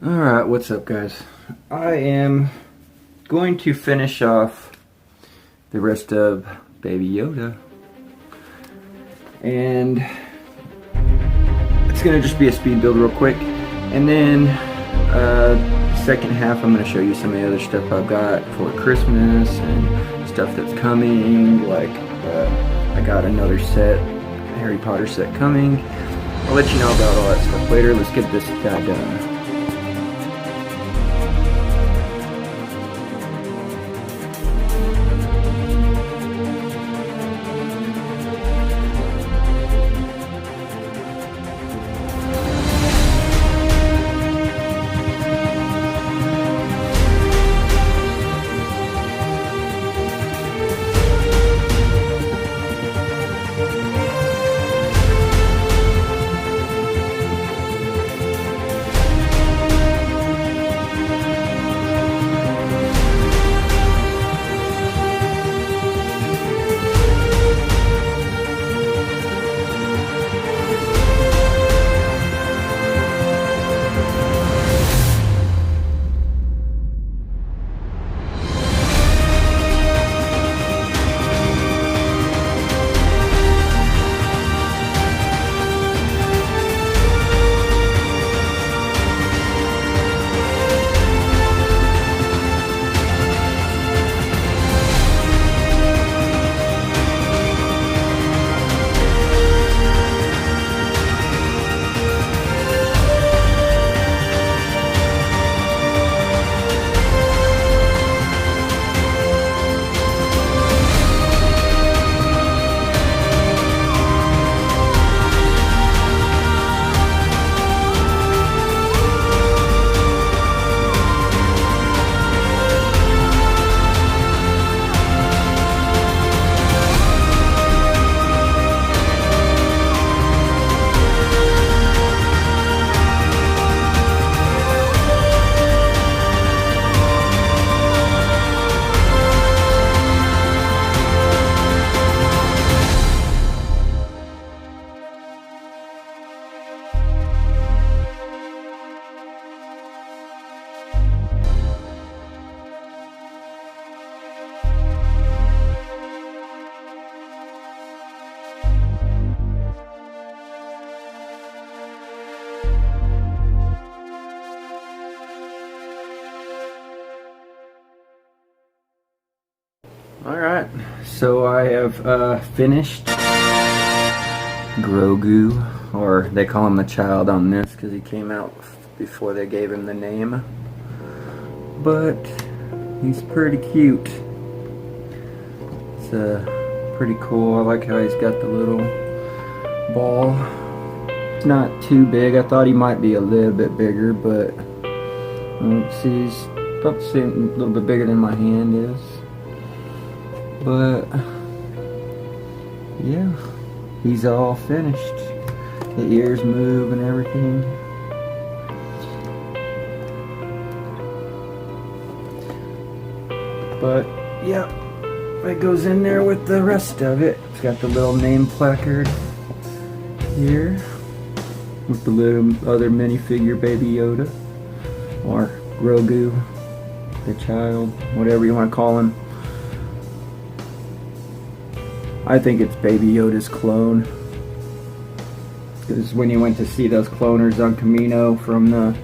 Alright, what's up guys? I am going to finish off the rest of Baby Yoda. And it's going to just be a speed build real quick. And then second half I'm going to show you some of the other stuff I've got for Christmas and stuff that's coming. Like I got another set, Harry Potter set coming. I'll let you know about all that stuff later. Let's get this guy done. Alright, so I have finished Grogu, or they call him the child on this because he came out before they gave him the name. But he's pretty cute. It's pretty cool. I like how he's got the little ball. It's not too big. I thought he might be a little bit bigger, but see, he's about the same, a little bit bigger than my hand is. But yeah, he's all finished. The ears move and everything. But yeah, it goes in there with the rest of it. It's got the little name placard here with the little other minifigure Baby Yoda, or Grogu, the child, whatever you want to call him. I think it's Baby Yoda's clone, because when you went to see those cloners on Kamino from the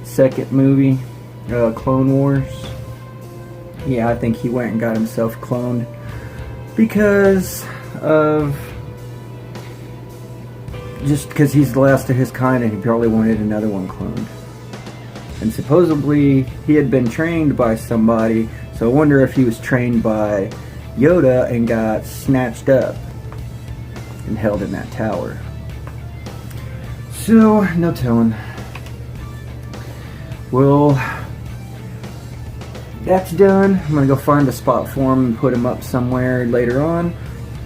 second movie, Clone Wars, yeah, I think he went and got himself cloned because he's the last of his kind, and he probably wanted another one cloned. And supposedly he had been trained by somebody, so I wonder if he was trained by Yoda and got snatched up and held in that tower. So, no telling. Well, that's done. I'm gonna go find a spot for him and put him up somewhere later on.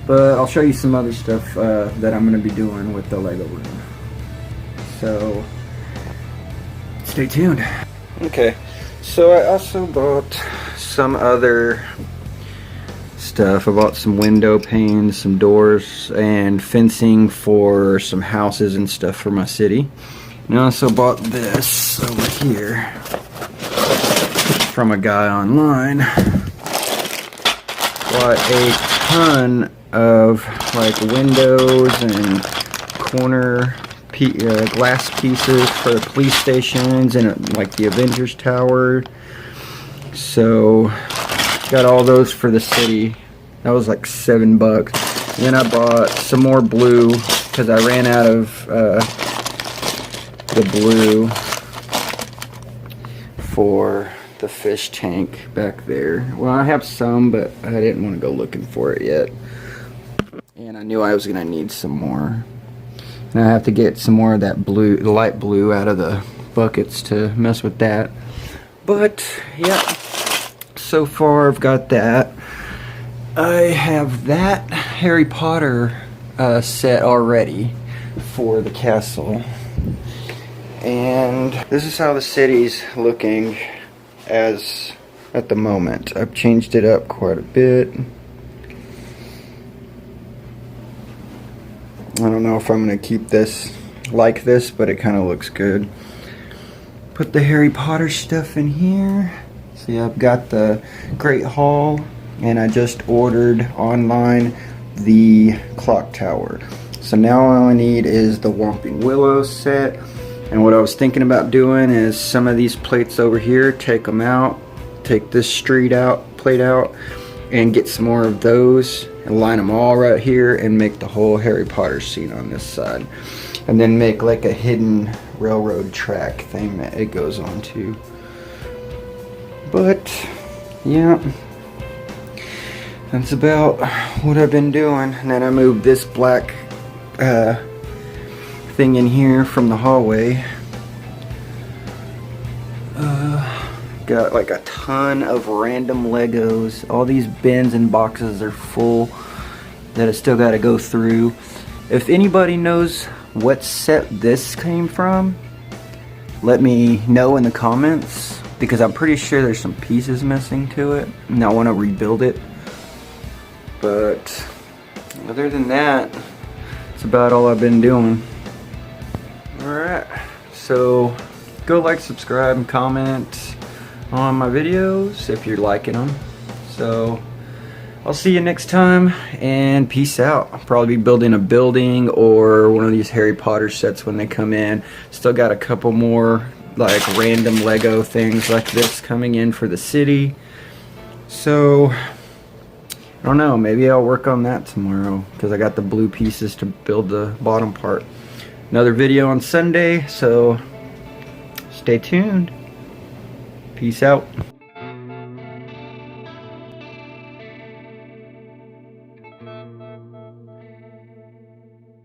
But I'll show you some other stuff that I'm gonna be doing with the Lego room. So, stay tuned. Okay, so I also bought some other stuff. I bought some window panes, some doors, and fencing for some houses and stuff for my city. And I also bought this over here from a guy online. Bought a ton of like windows and corner glass pieces for the police stations and like the Avengers Tower. So got all those for the city. That was like $7. Then I bought some more blue because I ran out of the blue for the fish tank back there. Well, I have some, but I didn't want to go looking for it yet. And I knew I was gonna need some more. And I have to get some more of that blue, the light blue, out of the buckets to mess with that. But yeah, so far I've got that. I have that Harry Potter set already for the castle. And this is how the city's looking as at the moment. I've changed it up quite a bit. I don't know if I'm going to keep this like this, but it kind of looks good. Put the Harry Potter stuff in here. See, I've got the Great Hall, and I just ordered online the clock tower. So now all I need is the Whomping Willow set. And what I was thinking about doing is some of these plates over here, take them out, take this plate out, and get some more of those and line them all right here and make the whole Harry Potter scene on this side. And then make like a hidden railroad track thing that it goes on to. But yeah, that's about what I've been doing. And then I moved this black thing in here from the hallway. Got like a ton of random Legos. All these bins and boxes are full that I still got to go through. If anybody knows what set this came from, let me know in the comments, because I'm pretty sure there's some pieces missing to it and I want to rebuild it. But other than that, that's about all I've been doing. Alright, so go like, subscribe, and comment on my videos if you're liking them. So I'll see you next time, and peace out. I'll probably be building a building or one of these Harry Potter sets when they come in. Still got a couple more like random Lego things like this coming in for the city. So I don't know, maybe I'll work on that tomorrow because I got the blue pieces to build the bottom part. Another video on Sunday, so stay tuned. Peace out.